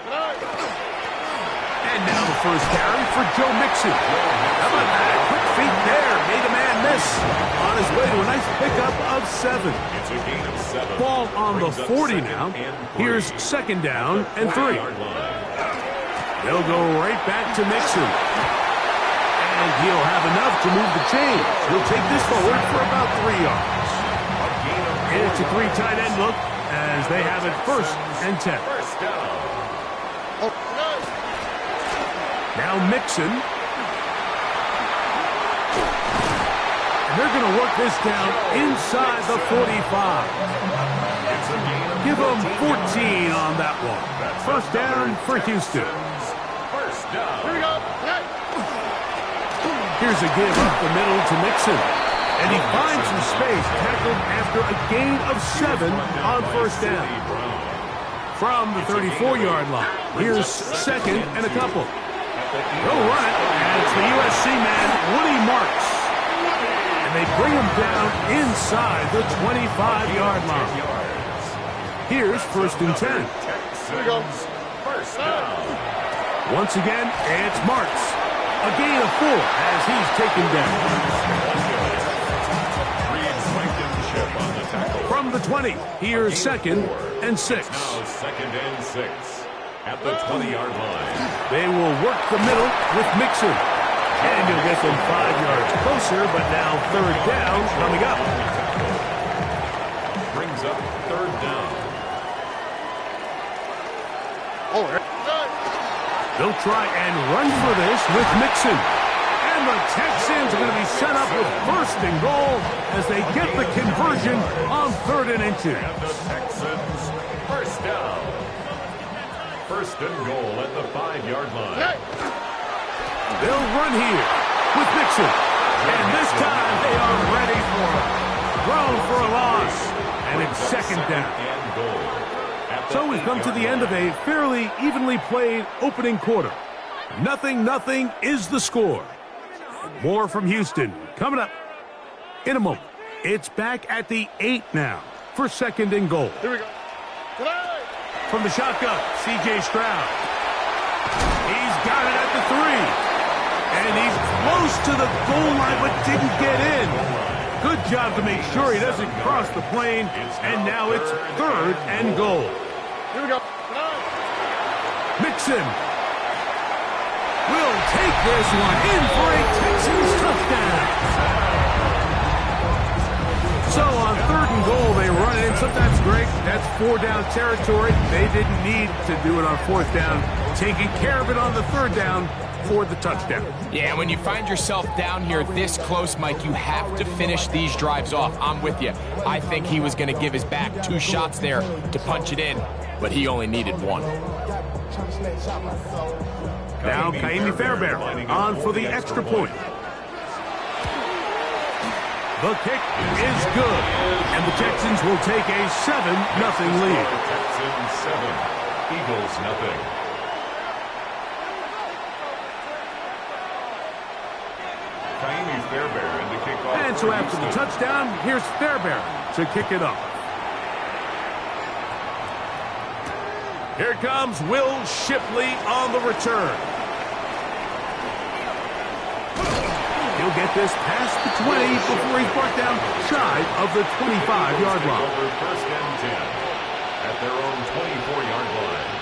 And now the first carry for Joe Mixon. How about that? Quick feet there. Made a man miss. On his way to a nice pickup of 7. It's a gain of 7. Ball on the 40 now. Here's second down and 3. They'll go right back to Mixon. And he'll have enough to move the chains. He'll take this forward for about 3 yards. It's a 3 tight end look as they have it first and 10. Now Mixon. And they're going to work this down inside the 45. Give them 14 on that one. First down for Houston. Here we go. Here's a give up the middle to Mixon. And he finds some space, tackled after a gain of 7 on first down. From the 34-yard line, here's second and a couple. They'll run it, and it's the USC man, Woody Marks. And they bring him down inside the 25-yard line. Here's first and 10. Here we go. First down. Once again, it's Marks. A gain of 4 as he's taken down. From the 20, here's second and 6. Now second and 6 at the 20-yard line. They will work the middle with Mixon. And he'll get them 5 yards closer, but now third down coming up. Brings up third down. They'll try and run for this with Mixon. And the Texans are going to be set up with first and goal as they get the conversion on 3rd and 2. And the Texans first down. First and goal at the 5-yard line. They'll run here with Mixon. And this time they are ready for it. Thrown for a loss. And it's second down. And goal. So we've come to the end of a fairly evenly played opening quarter. 0-0 is the score. More from Houston coming up in a moment. It's back at the 8 now for second and goal. Here we go. From the shotgun, C.J. Stroud. He's got it at the 3. And he's close to the goal line but didn't get in. Good job to make sure he doesn't cross the plane. And now it's 3rd and goal. Here we go. Mixon will take this one in for a Texans touchdown. So on 3rd and goal, they run in. Sometimes great. That's 4-down territory. They didn't need to do it on 4th down. Taking care of it on the 3rd down for the touchdown. Yeah, when you find yourself down here this close, Mike, you have to finish these drives off. I'm with you. I think he was going to give his back 2 shots there to punch it in, but he only needed 1. Now Kaimi Fairbairn on for the extra point. The kick is good, and the Texans will take a 7-0 lead. Texans 7, Eagles 0. Kaimi Fairbairn to kick off. And so after the touchdown, here's Fairbairn to kick it off. Here comes Will Shipley on the return. He'll get this past the 20 before he's brought down shy of the 25-yard line. Over first and 10 at their own 24-yard line.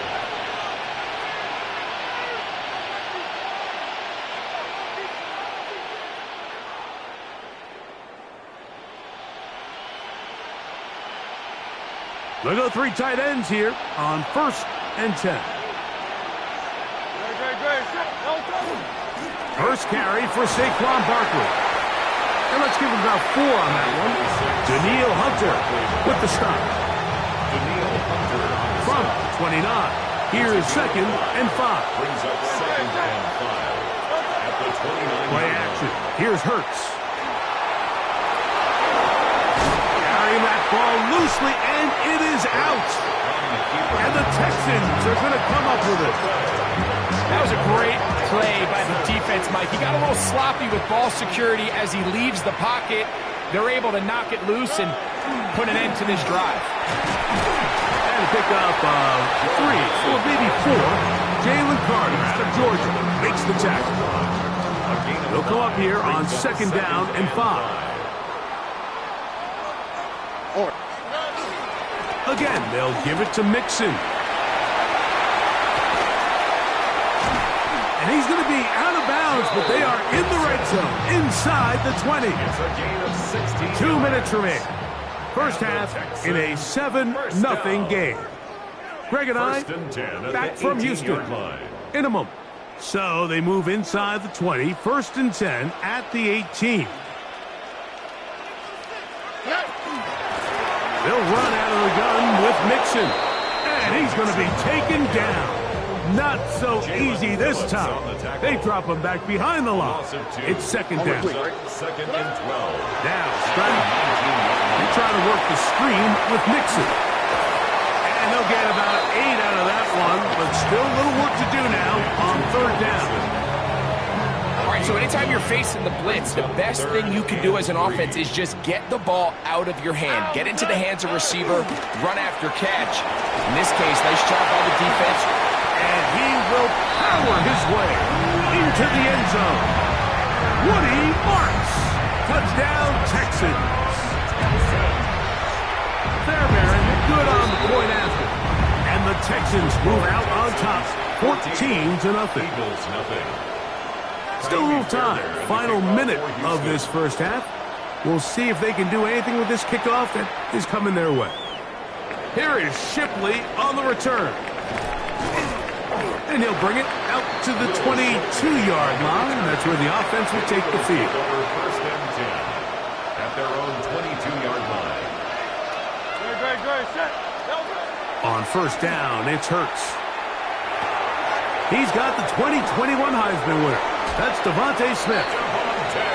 They'll go 3 tight ends here on first and 10. First carry for Saquon Barkley. And let's give him about 4 on that one. Daniil Hunter with the stop. Daniil Hunter from 29. Here's second and 5. Brings up second and 5 at the 29. Play action. Here's Hurts. Carrying that ball loosely, and it is out. And the Texans are going to come up with it. That was a great play by the defense, Mike. He got a little sloppy with ball security as he leaves the pocket. They're able to knock it loose and put an end to this drive. trying to pick up 3 or maybe 4. Jalen Carter out of Georgia makes the tackle. They'll come up here on 2nd down and 5. Again, they'll give it to Mixon. And he's going to be out of bounds, but they are in the red zone, inside the 20. It's a gain of 16. 2 minutes remaining. First half in a 7-0 game. Greg and I back from Houston in a moment. So they move inside the 20, 1st and 10 at the 18. They'll run out of the gun with Mixon. And he's going to be taken down. Not so easy this time. They drop him back behind the line. It's 2nd down. 2nd and 12. Now, Stroud. They try to work the screen with Mixon. And they'll get about 8 out of that one, but still a little work to do now on 3rd down. All right, so anytime you're facing the blitz, the best thing you can do as an offense is just get the ball out of your hand. Get into the hands of receiver, run after catch. In this case, nice job by the defense. And he will power his way into the end zone. Woody marks. Touchdown, Texans. Fairbairn good on the point after. And the Texans move out on top, 14-0. Eagles nothing. Still a little time. Final minute of this first half. We'll see if they can do anything with this kickoff that is coming their way. Here is Shipley on the return. And he'll bring it out to the 22-yard line. That's where the offense will take the field. Over 1st and 10 at their own 22-yard line. On 1st down, it's Hurts. He's got the 2021 Heisman winner. That's Devontae Smith.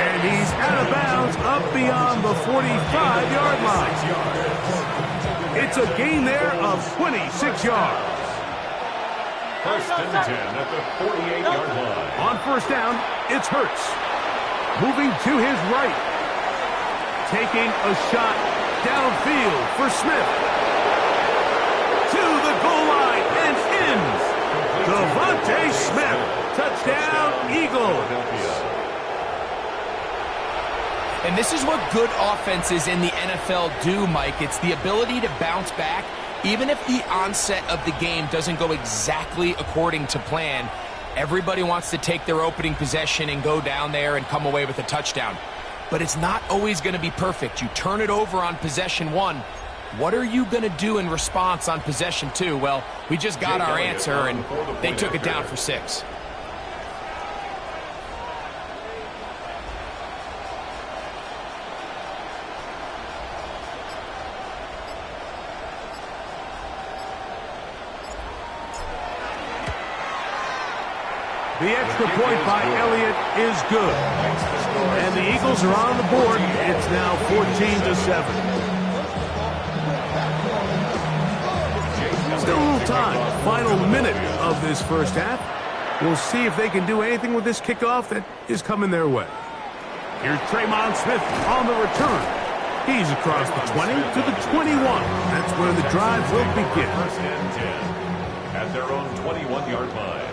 And he's out of bounds up beyond the 45-yard line. It's a gain there of 26 yards. 1st and 10 at the 48-yard line. On 1st down, it's Hurts. Moving to his right. Taking a shot downfield for Smith. To the goal line and in. Devontae Smith. Touchdown, Eagles. And this is what good offenses in the NFL do, Mike. It's the ability to bounce back. Even if the onset of the game doesn't go exactly according to plan, everybody wants to take their opening possession and go down there and come away with a touchdown. But it's not always going to be perfect. You turn it over on possession 1. What are you going to do in response on possession 2? Well, we just got our answer, and they took it down for 6. The extra point by Elliott is good. And the Eagles are on the board. It's now 14-7. Still a little time. Final minute of this first half. We'll see if they can do anything with this kickoff that is coming their way. Here's Tremon Smith on the return. He's across the 20 to the 21. That's where the drive will begin. 1st and 10 at their own 21-yard line.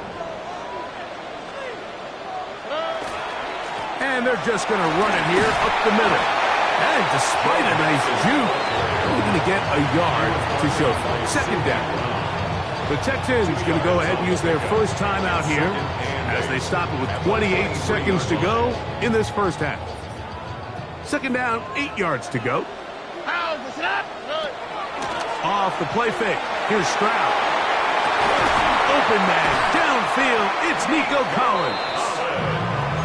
And they're just going to run it here up the middle. And despite a nice juke, they're going to get a yard to show for it. 2nd down. The Texans going to go ahead and use their first timeout here as they stop it with 28 seconds to go in this first half. 2nd down, 8 yards to go. Off the play fake. Here's Stroud. Open man, downfield. It's Nico Collins.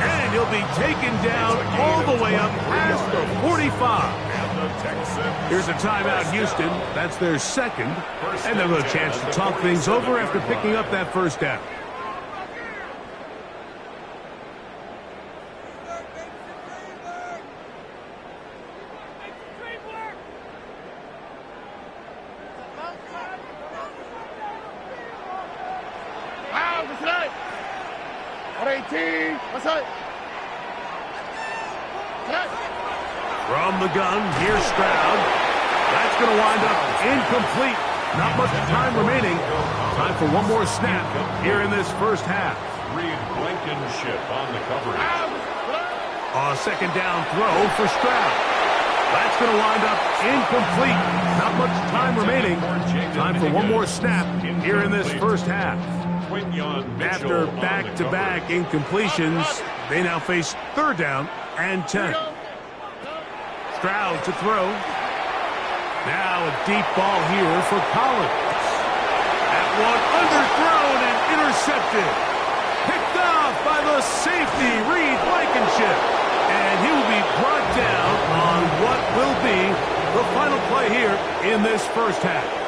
And he'll be taken down all the way up past the 45. Here's a timeout, Houston. That's their 2nd. And they'll have a chance to talk things over after picking up that 1st down. From the gun, here's Stroud. That's going to wind up incomplete. Not much time remaining. Time for one more snap here in this first half. Reed Blankenship on the coverage. A second down throw for Stroud. That's going to wind up incomplete. Not much time remaining. Time for one more snap here in this first half. After back-to-back incompletions, they now face third down and 10. Stroud to throw. Now a deep ball here for Collins. That one underthrown and intercepted. Picked off by the safety, Reed Blankenship. And he will be brought down on what will be the final play here in this first half.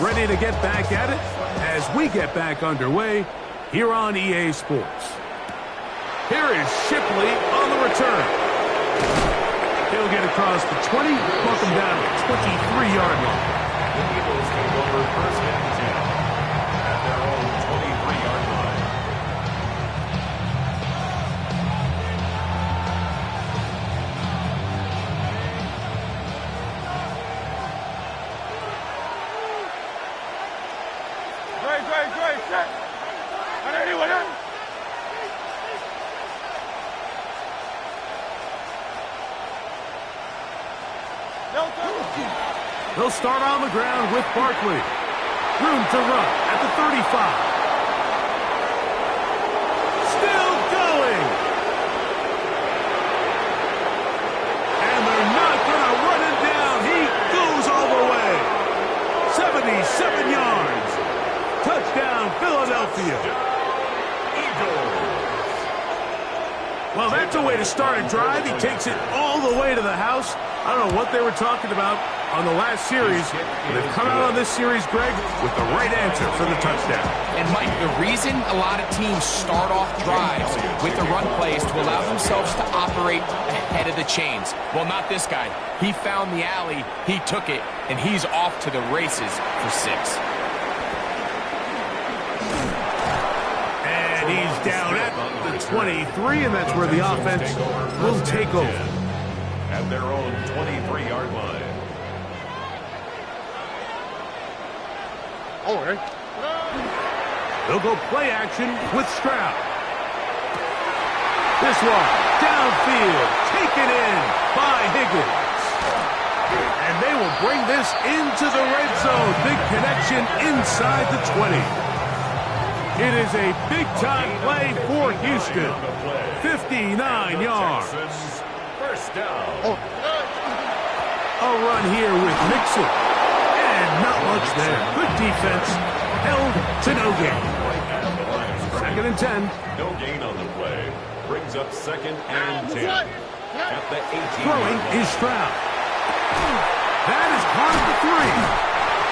Ready to get back at it as we get back underway here on EA Sports. Here is Shipley on the return. He'll get across the 20, welcome down to the 23-yard line. The Eagles take over first and 10 at their own 23-yard line. They'll start on the ground with Barkley. Room to run at the 35. Still going. And they're not going to run him down. He goes all the way. 77 yards. Touchdown, Philadelphia. Well, that's a way to start a drive. He takes it all the way to the house. I don't know what they were talking about on the last series, but they've come out on this series, Greg, with the right answer for the touchdown. And, Mike, the reason a lot of teams start off drives with the run plays to allow themselves to operate ahead of the chains. Well, not this guy. He found the alley, he took it, and he's off to the races for 6. And he's down at the 23, and that's where the offense will take over. At their own 23-yard line. Okay. They'll go play action with Stroud. This one, downfield, taken in by Higgins. And they will bring this into the red zone. Big connection inside the 20. It is a big-time play for Houston. 59 yards. First down. A run here with Mixon. And not much there. Good defense. Held to no gain. Second and 10. No gain on the play. Brings up second and 10. At the 18. Throwing is Stroud. That is caught at the 3.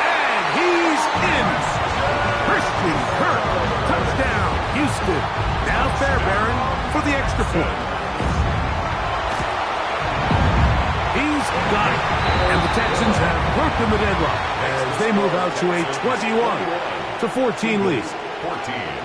And he's in. Christian Kirk. Touchdown, Houston. Now Fairbairn for the extra point. He's got it. And the Texans have broken the deadlock as they move out to a 21-14 lead. 14.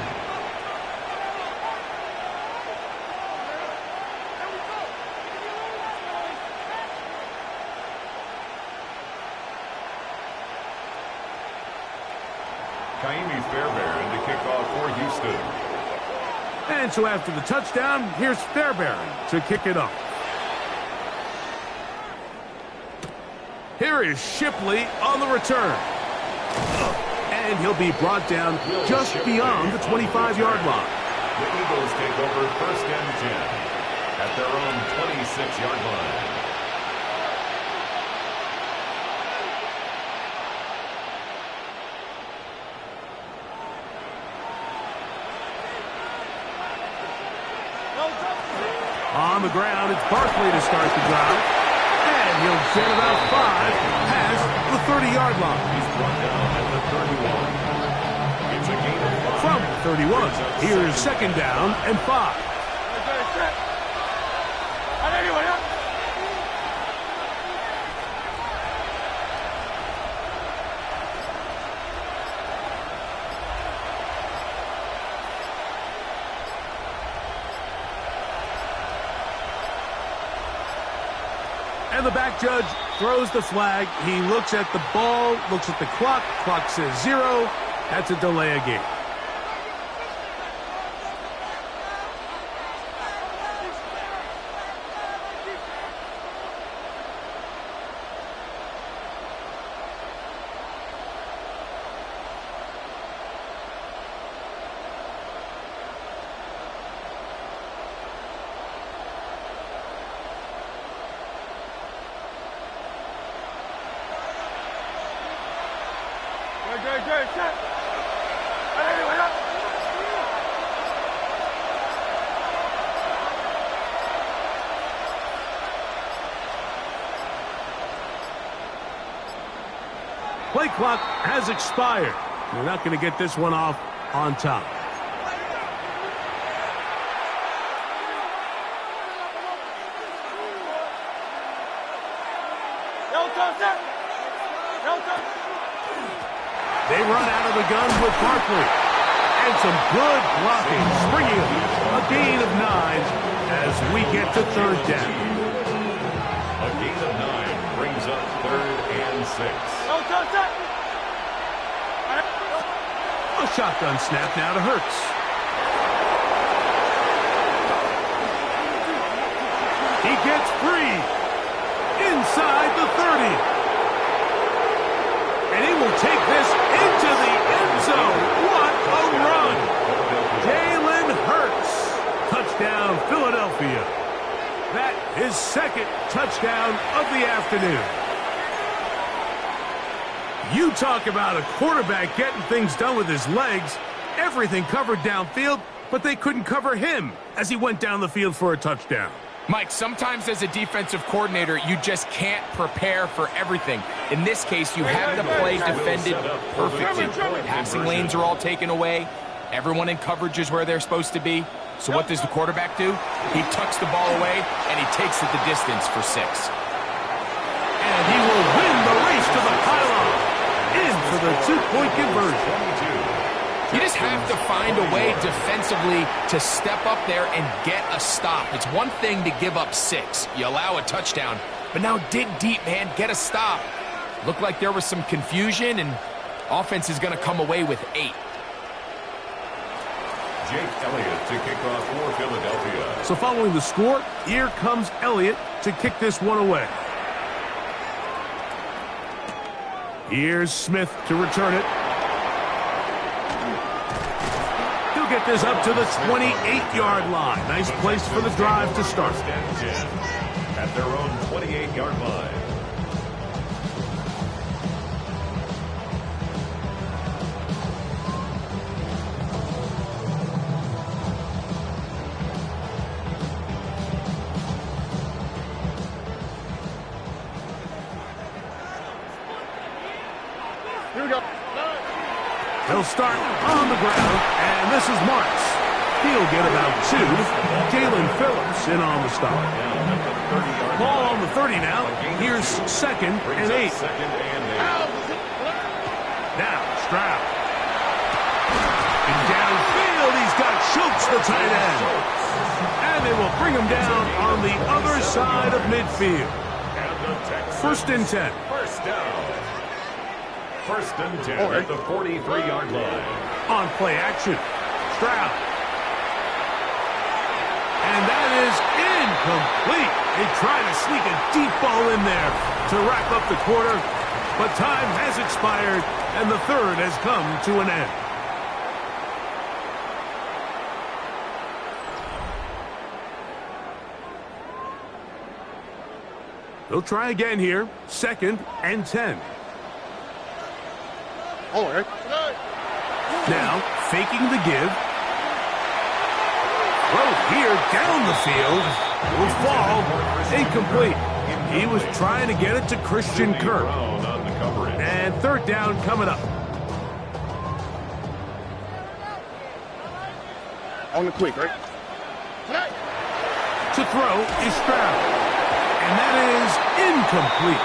Fairbairn to kick off for Houston. And so after the touchdown, here's Fairbairn to kick it off. Here is Shipley on the return. And he'll be brought down just beyond the 25-yard line. The Eagles take over first and 10 at their own 26-yard line. On the ground, it's Barkley to start the drive. And he'll get about 5 past the 30-yard line. He's brought down at the 31. It's a 31. Here's second down and 5. And the back judge throws the flag. He looks at the ball, looks at the clock. Clock says 0. That's a delay of game. Play clock has expired. They're not going to get this one off on top. They run out of the gun with Barkley. And some good blocking, springing a gain of 9 as we get to third down. A gain of 9 brings up 3rd and 6. A shotgun snap now to Hurts. He gets free inside the 30. And he will take this into the end zone. What a run. Jalen Hurts. Touchdown, Philadelphia. That is second touchdown of the afternoon. You talk about a quarterback getting things done with his legs. Everything covered downfield, but they couldn't cover him as he went down the field for a touchdown. Mike, sometimes as a defensive coordinator, you just can't prepare for everything. In this case, you have the play defended perfectly. Passing lanes are all taken away. Everyone in coverage is where they're supposed to be. So what does the quarterback do? He tucks the ball away, and he takes it the distance for 6. And he will win the race to the pylon. In for the 2-point conversion. You just have to find a way defensively to step up there and get a stop. It's one thing to give up 6. You allow a touchdown. But now dig deep, man. Get a stop. Looked like there was some confusion, and offense is going to come away with 8. Jake Elliott to kick off for Philadelphia. So following the score, here comes Elliott to kick this one away. Here's Smith to return it. He'll get this up to the 28-yard line. Nice place for the drive to start. At their own 28-yard line. He'll start on the ground, and this is Marks. He'll get about 2. Jalen Phillips in on the stop. Ball on the 30 now. Here's 2nd and 8. Now Stroud. And downfield, he's got Schultz, the tight end. And they will bring him down on the other side of midfield. 1st and 10. First down. 1st and 10 at the 43-yard line. On play action. Stroud. And that is incomplete. They try to sneak a deep ball in there to wrap up the quarter, but time has expired, and the 3rd has come to an end. They'll try again here. 2nd and 10. Now, faking the give. Throw here down the field. Will fall. Incomplete. He was trying to get it to Christian Kirk. And 3rd down coming up. On the quick, right? To throw is Stroud. And that is incomplete.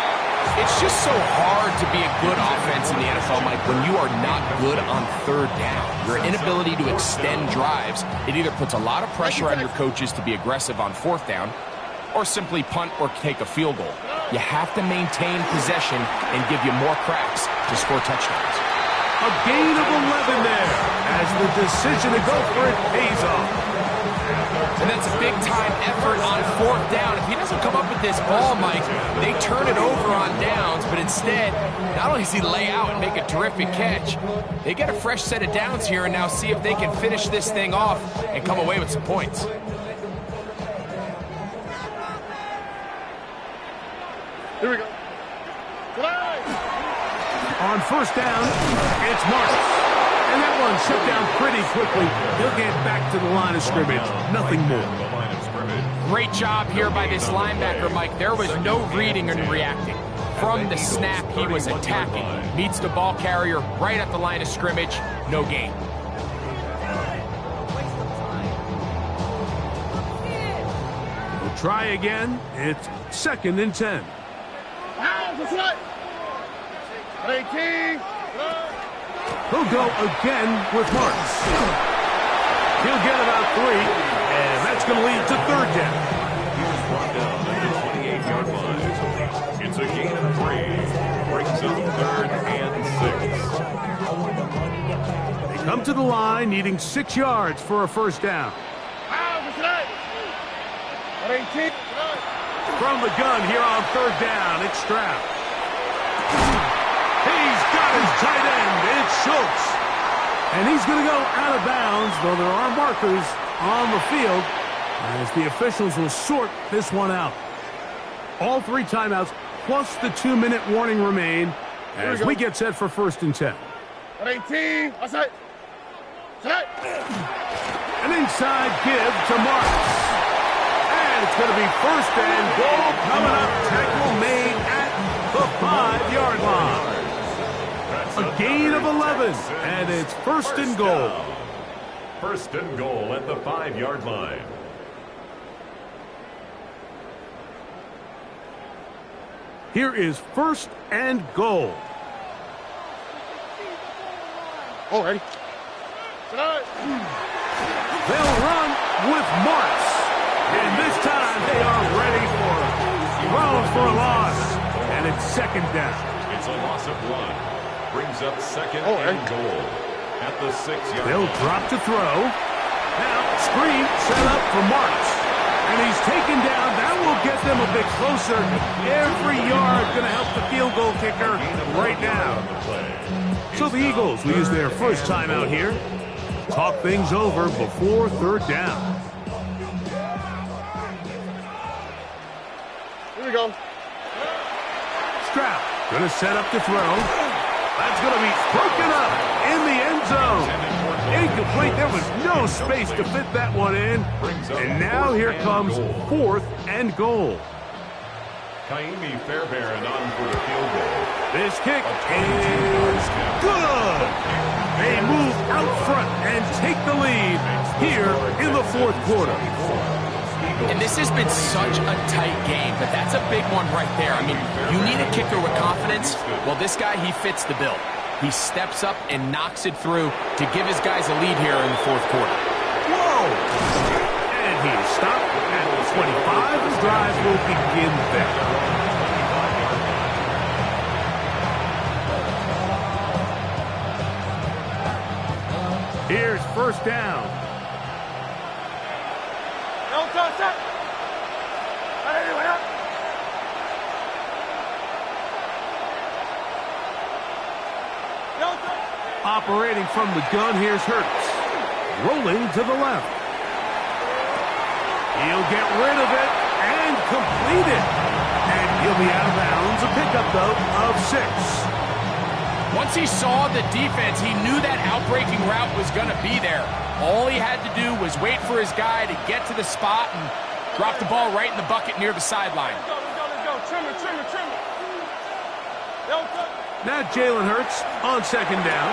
It's just so hard to be a good offense in the NFL, Mike, when you are not good on third down. Your inability to extend drives, it either puts a lot of pressure on your coaches to be aggressive on fourth down or simply punt or take a field goal. You have to maintain possession and give you more cracks to score touchdowns. A gain of 11 there as the decision to go for it pays off. And that's a big-time effort on fourth down. If he doesn't come up with this ball, Mike, they turn it over on downs, but instead, not only does he lay out and make a terrific catch, they get a fresh set of downs here and now see if they can finish this thing off and come away with some points. Here we go. On first down, it's Marks. And that one shut down pretty quickly. He'll get back to the line of scrimmage. Nothing more. Great job here by this linebacker, Mike. There was no reading and reacting. From the snap, he was attacking. Meets the ball carrier right at the line of scrimmage. No gain. We'll try again. It's 2nd and 10. He'll go again with Marks. He'll get about 3, and that's going to lead to 3rd down. He's brought down at the 28-yard line. It's a gain of 3. Brings up 3rd and 6. They come to the line needing 6 yards for a first down. From the gun here on 3rd down, it's Stroud. He's got his tight end. It's Schultz. And he's going to go out of bounds, though there are markers on the field, as the officials will sort this one out. All 3 timeouts plus the 2-minute warning remain as we get set for 1st and 10. 18. An inside give to Marks. And it's going to be 1st and goal coming up. Tackle made at the 5-yard line. A gain of 11, and it's 1st and goal. 1st and goal at the 5-yard line. Here is 1st and goal. Already. They'll run with Marks. And this time they are ready for it. Thrown for a loss. And it's 2nd down. It's a loss of 1. Brings up 2nd and goal at the 6-yard They'll line. drop to throw. Now, screen set up for Marks. And he's taken down. That will get them a bit closer. Every yard going to help the field goal kicker right now. So the Eagles will use their first timeout here. Talk things over before 3rd down. Here we go. Stroud going to set up to throw. That's going to be broken up in the end zone. Incomplete. There was no space to fit that one in. And now here comes 4th and goal. Kaimi Fairbairn on for the field goal. This kick is good. They move out front and take the lead here in the 4th quarter. And this has been such a tight game, but that's a big one right there. I mean, you need a kicker with confidence. Well, this guy, he fits the bill. He steps up and knocks it through to give his guys a lead here in the 4th quarter. Whoa! And he is stopped at the 25. The drive will begin there. Here's 1st down. Operating from the gun, here's Hurts. Rolling to the left. He'll get rid of it and complete it. And he'll be out of bounds. A pickup, though, of 6. Once he saw the defense, he knew that outbreaking route was going to be there. All he had to do was wait for his guy to get to the spot and drop the ball right in the bucket near the sideline. Let's go. Trim it. Now Jalen Hurts on 2nd down.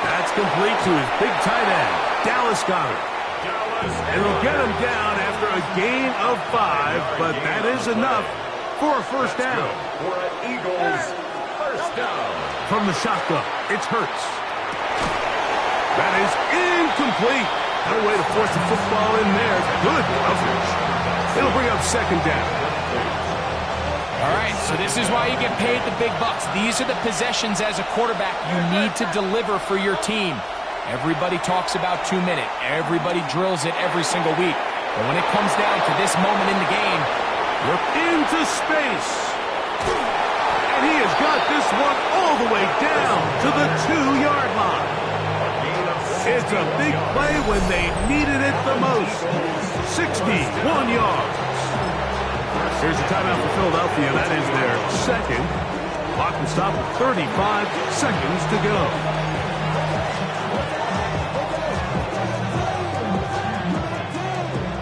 That's complete to his big tight end, Dallas Goedert. And they'll get him down after a gain of 5, but that is enough for a first down. For an Eagles first down. From the shotgun, it's Hurts. That is incomplete. No way to force the football in there. Good coverage. It'll bring up second down. All right, so this is why you get paid the big bucks. These are the possessions as a quarterback you need to deliver for your team. Everybody talks about 2 minutes. Everybody drills it every single week. But when it comes down to this moment in the game, look into space. And he has got this one all the way down to the 2-yard line. It's a big play when they needed it the most. 61 yards. Here's a timeout for Philadelphia. That is their second. Clock will stop with 35 seconds to go.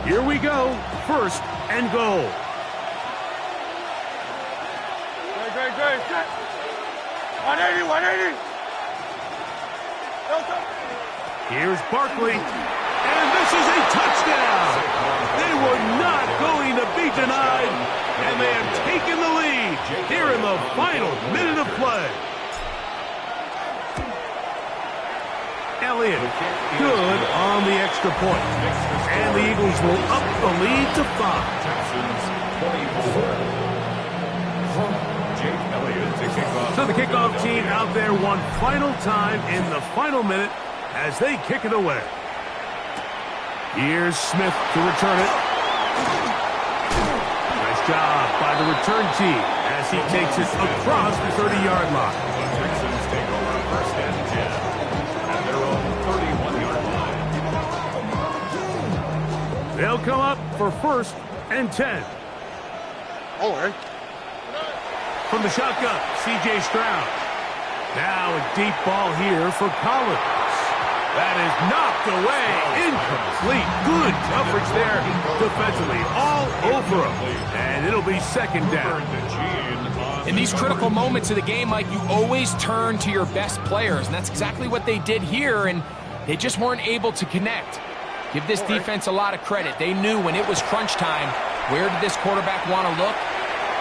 Here we go. First and goal. Great. 180, 180. Here's Barkley, and this is a touchdown. They were not going to be denied, and they have taken the lead here in the final minute of play. Elliott, good on the extra point, and the Eagles will up the lead to 5. So the kickoff team out there one final time in the final minute as they kick it away. Here's Smith to return it. Nice job by the return team as he takes it across the 30-yard line. The Texans take over first and 10 at their own 31-yard line. They'll come up for first and 10. All right. From the shotgun, C.J. Stroud. Now a deep ball here for Collins. That is knocked away. Incomplete. Good coverage there defensively. All over him. And it'll be second down. in these critical moments of the game, Mike, you always turn to your best players, and that's exactly what they did here, and they just weren't able to connect. Give this defense a lot of credit. They knew when it was crunch time, where did this quarterback want to look?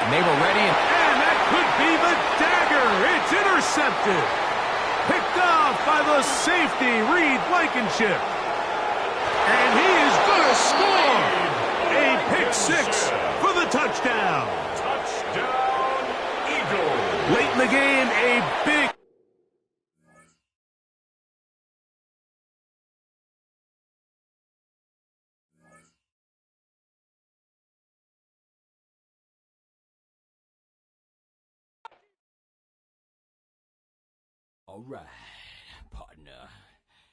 And they were ready. And that could be the dagger. It's intercepted. Picked off by the safety, Reed Blankenship. And he is going to score. A pick six for the touchdown. Touchdown, Eagles. Late in the game, a big... All right, partner.